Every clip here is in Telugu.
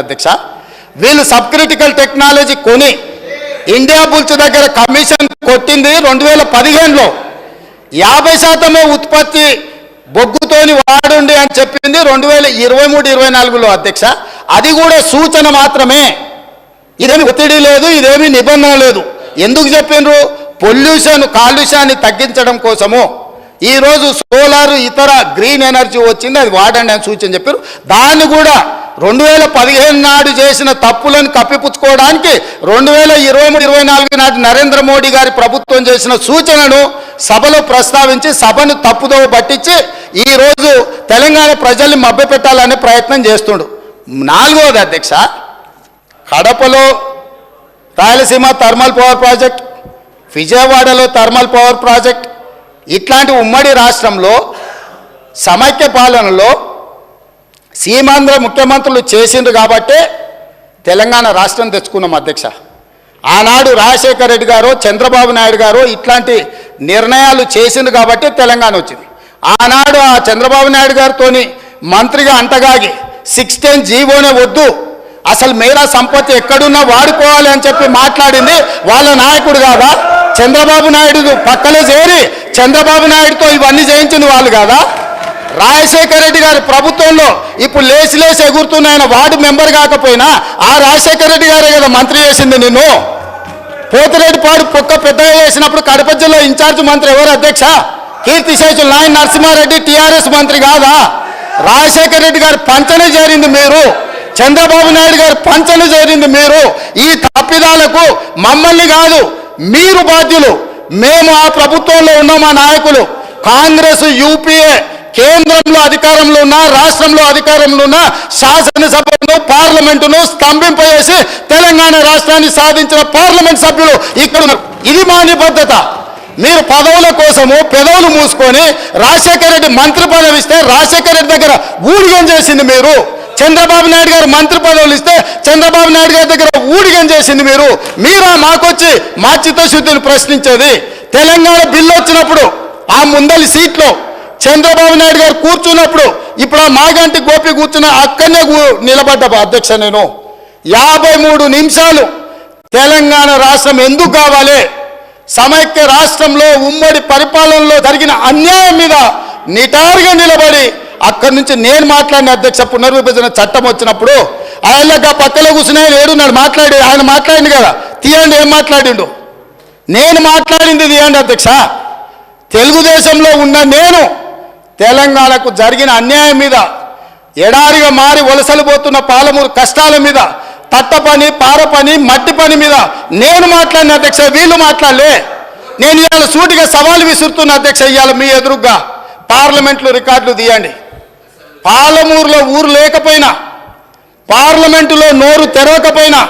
అధ్యక్ష వీళ్ళు సబ్ క్రిటికల్ టెక్నాలజీ కొని ఇండియా బుల్స్ దగ్గర కమిషన్ కొట్టింది 2015లో 50% ఉత్పత్తి బొగ్గుతోని వాడండి అని చెప్పింది 2023-24లో అధ్యక్ష. అది కూడా సూచన మాత్రమే, ఇదేమి ఒత్తిడి లేదు, ఇదేమి నిబంధన లేదు. ఎందుకు చెప్పిండ్రు? కాలుష్యాన్ని తగ్గించడం కోసము. ఈరోజు సోలార్ ఇతర గ్రీన్ ఎనర్జీ వచ్చింది, అది వాడండి అని సూచన చెప్పారు. దాన్ని కూడా 2015 నాడు చేసిన తప్పులను కప్పిపుచ్చుకోవడానికి 2023-24 నాటి నరేంద్ర మోడీ గారి ప్రభుత్వం చేసిన సూచనను సభలో ప్రస్తావించి సభను తప్పుదోవ పట్టించి ఈరోజు తెలంగాణ ప్రజల్ని మభ్యపెట్టాలనే ప్రయత్నం చేస్తుండు. 4వది అధ్యక్ష, కడపలో రాయలసీమ థర్మల్ పవర్ ప్రాజెక్ట్, విజయవాడలో థర్మల్ పవర్ ప్రాజెక్ట్, ఇట్లాంటి ఉమ్మడి రాష్ట్రంలో సమైక్య పాలనలో సీమాంధ్ర ముఖ్యమంత్రులు చేసిండ్రు కాబట్టే తెలంగాణ రాష్ట్రం తెచ్చుకున్నాం అధ్యక్ష. ఆనాడు రాజశేఖర రెడ్డి గారు, చంద్రబాబు నాయుడు గారు ఇట్లాంటి నిర్ణయాలు చేసిండ్రు కాబట్టి తెలంగాణ వచ్చింది. ఆనాడు ఆ చంద్రబాబు నాయుడు గారితో మంత్రిగా అంటగాగి 610 జీవోనే వద్దు, అసలు మేరా సంపత్తి ఎక్కడున్నా వాడుకోవాలి అని చెప్పి మాట్లాడింది వాళ్ళ నాయకుడు కాదా? చంద్రబాబు నాయుడు పక్కనే చేరి చంద్రబాబు నాయుడుతో ఇవన్నీ చేయించింది వాళ్ళు కాదా? రాజశేఖర రెడ్డి గారి ప్రభుత్వంలో ఇప్పుడు లేచి ఎగురుతున్న ఆయన వార్డు మెంబర్ కాకపోయినా ఆ రాజశేఖర రెడ్డి గారే కదా మంత్రి చేసింది నిన్ను. పోతిరెడ్డిపాడు పొక్క పెద్దగా చేసినప్పుడు కడప జిల్లా ఇన్ఛార్జ్ మంత్రి ఎవరు అధ్యక్ష? కీర్తిశేషులు నాయన నరసింహారెడ్డి టీఆర్ఎస్ మంత్రి కాదా? రాజశేఖర రెడ్డి గారి పంచనే చేరింది మీరు, చంద్రబాబు నాయుడు గారి పంచనే చేరింది మీరు. ఈ తప్పిదాలకు మమ్మల్ని కాదు మీరు బాధ్యులు. మేము ఆ ప్రభుత్వంలో ఉన్న మా నాయకులు కాంగ్రెస్ యూపీఏ కేంద్రంలో అధికారంలో ఉన్న, రాష్ట్రంలో అధికారంలో ఉన్న శాసనసభను పార్లమెంటును స్తంభింపజేసి తెలంగాణ రాష్ట్రాన్ని సాధించిన పార్లమెంట్ సభ్యులు ఇక్కడ ఉన్నారు. ఇది మా నిబద్ధత. మీరు పదవుల కోసము పెదవులు మూసుకొని రాజశేఖర రెడ్డి మంత్రి పదవి ఇస్తే రాజశేఖర రెడ్డి దగ్గర ఊడిగం చేసింది మీరు. చంద్రబాబు నాయుడు గారు మంత్రి పదవులు ఇస్తే చంద్రబాబు నాయుడు గారి దగ్గర ఊడిగం చేసింది మీరు. మీరా మాకొచ్చి మా చిత్తశుద్ధిని ప్రశ్నించేది? తెలంగాణ బిల్లు వచ్చినప్పుడు ఆ ముందలి సీట్లో చంద్రబాబు నాయుడు గారు కూర్చున్నప్పుడు ఇప్పుడు ఆ మాగంటి గోపి కూర్చున్న అక్కడనే నిలబడ్డా అధ్యక్ష. నేను 53 నిమిషాలు తెలంగాణ రాష్ట్రం ఎందుకు కావాలి, సమైక్య రాష్ట్రంలో ఉమ్మడి పరిపాలనలో జరిగిన అన్యాయం మీద నిటారుగా నిలబడి అక్కడి నుంచి నేను మాట్లాడిన అధ్యక్ష. పునర్విభజన చట్టం వచ్చినప్పుడు ఆయన పక్కలో కూర్చుని ఆయన ఏడున్నాడు మాట్లాడి, ఆయన మాట్లాడింది కదా, తీయండి ఏం మాట్లాడిండు. నేను మాట్లాడింది తీయండి అధ్యక్ష. తెలుగుదేశంలో ఉన్న నేను తెలంగాణకు జరిగిన అన్యాయం మీద, ఎడారిగా మారి వలసలు పోతున్న పాలమూరు కష్టాల మీద, తట్ట పని, పార పని, మట్టి పని మీద నేను మాట్లాడిన అధ్యక్ష. వీళ్ళు మాట్లాడలే. నేను ఇవాళ సూటిగా సవాలు విసురుతున్న అధ్యక్ష. ఇవాళ మీ ఎదురుగా పార్లమెంట్లో రికార్డులు తీయండి. పాలమూరులో ఊరు లేకపోయినా, పార్లమెంటులో నోరు తెరవకపోయినా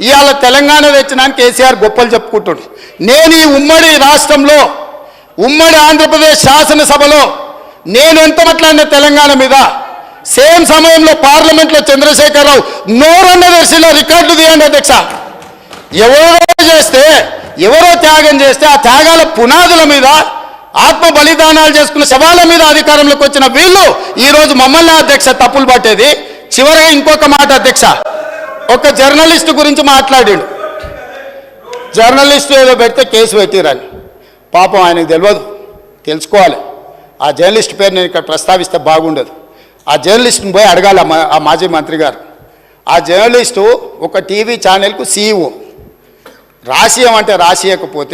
ఇవాళ తెలంగాణ తెచ్చినానికి కేసీఆర్ గొప్పలు చెప్పుకుంటుడు. నేను ఈ ఉమ్మడి రాష్ట్రంలో, ఉమ్మడి ఆంధ్రప్రదేశ్ శాసనసభలో నేను ఎంత మాట్లాడిన తెలంగాణ మీద, సేమ్ సమయంలో పార్లమెంట్లో చంద్రశేఖరరావు నోరన్న దర్శిలో రికార్డులు తీయండి అధ్యక్ష. ఎవరో త్యాగం చేస్తే ఆ త్యాగాల పునాదుల మీద, ఆత్మ బలిదానాలు చేసుకున్న శవాల మీద అధికారంలోకి వచ్చిన వీళ్ళు ఈరోజు మమ్మల్ని అధ్యక్ష తప్పులు పట్టేది. చివరిగా ఇంకొక మాట అధ్యక్ష, ఒక జర్నలిస్టు గురించి మాట్లాడాడు. జర్నలిస్టు ఏదో పెడితే కేసు పెట్టిరని. పాపం ఆయనకు తెలియదు, తెలుసుకోవాలి. ఆ జర్నలిస్ట్ పేరు నేను ఇక్కడ ప్రస్తావిస్తే బాగుండదు. ఆ జర్నలిస్ట్ని పోయి అడగాలి ఆ మాజీ మంత్రి గారు. ఆ జర్నలిస్టు ఒక టీవీ ఛానల్కు CEO. రాసియమంటే రాసియకపోతే